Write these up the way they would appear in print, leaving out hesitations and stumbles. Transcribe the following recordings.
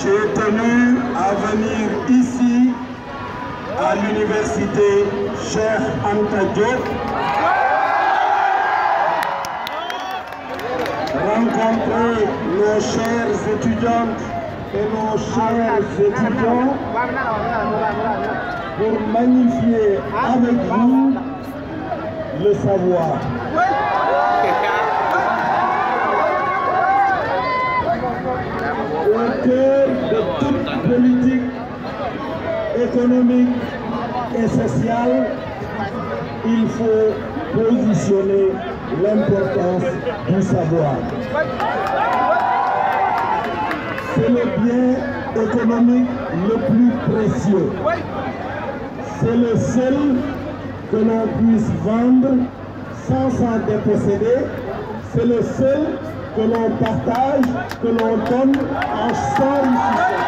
j'ai tenu à venir ici à l'université Cheikh Anta Diop rencontrer nos chères étudiantes et nos chers étudiants pour magnifier avec vous le savoir. Au cœur de toute politique économique et sociale, il faut positionner l'importance du savoir. C'est le bien économique le plus précieux. C'est le seul que l'on puisse vendre sans s'en déposséder. C'est le seul que l'on partage, que l'on donne en s'enrichissant.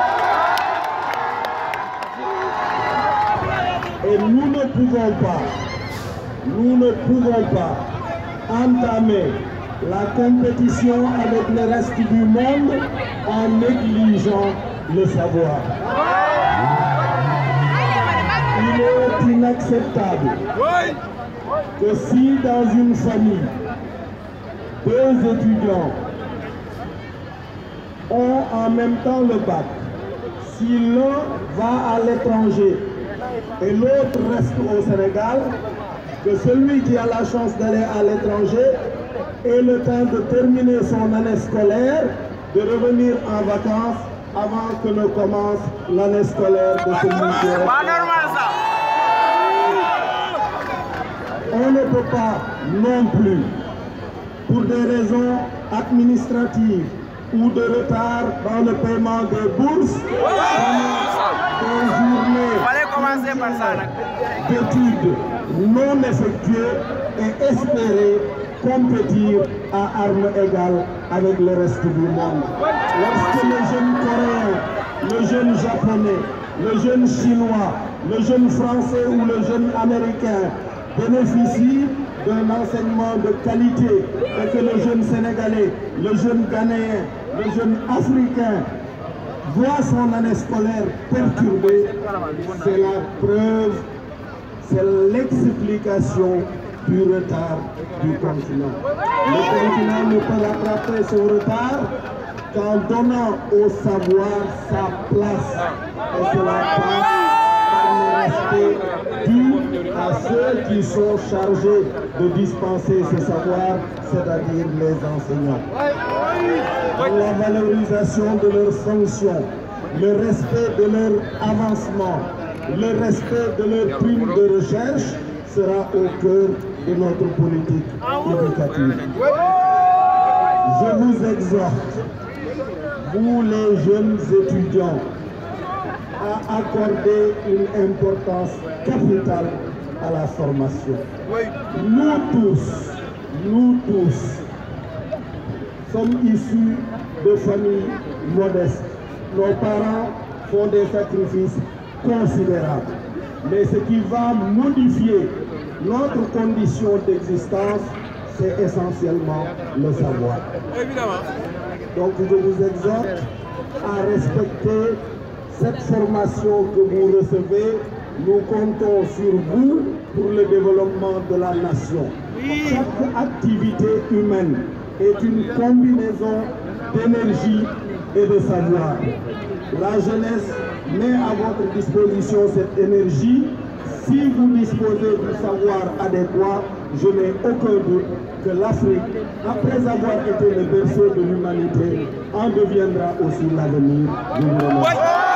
Et nous ne pouvons pas entamer la compétition avec le reste du monde en négligeant le savoir. Il est inacceptable que si dans une famille, deux étudiants ont en même temps le bac, si l'un va à l'étranger et l'autre reste au Sénégal, que celui qui a la chance d'aller à l'étranger ait le temps de terminer son année scolaire, de revenir en vacances avant que ne commence l'année scolaire de celui qui est. On ne peut pas non plus, pour des raisons administratives ou de retard dans le paiement des bourses, des journées d'études non effectuées et espérer compétir à armes égales avec le reste du monde. Lorsque le jeune coréen, le jeune japonais, le jeune chinois, le jeune français ou le jeune américain bénéficie d'un enseignement de qualité et que le jeune sénégalais, le jeune ghanéen, le jeune africain voit son année scolaire perturbée, c'est la preuve, c'est l'explication du retard du continent. Le continent ne peut rattraper son retard qu'en donnant au savoir sa place. Et cela passe par le respect dû à ceux qui sont chargés de dispenser ce savoir, c'est-à-dire les enseignants. La valorisation de leurs fonctions, le respect de leur avancement, le respect de leur prime de recherche sera au cœur de notre politique éducative. Je vous exhorte, vous les jeunes étudiants, à accorder une importance capitale à la formation. Nous tous, sommes issus de familles modestes. Nos parents font des sacrifices considérables. Mais ce qui va modifier notre condition d'existence, c'est essentiellement le savoir. Donc je vous exhorte à respecter cette formation que vous recevez. Nous comptons sur vous pour le développement de la nation. Chaque activité humaine est une combinaison d'énergie et de savoir. La jeunesse met à votre disposition cette énergie. Si vous disposez du savoir adéquat, je n'ai aucun doute que l'Afrique, après avoir été le berceau de l'humanité, en deviendra aussi l'avenir de l'humanité.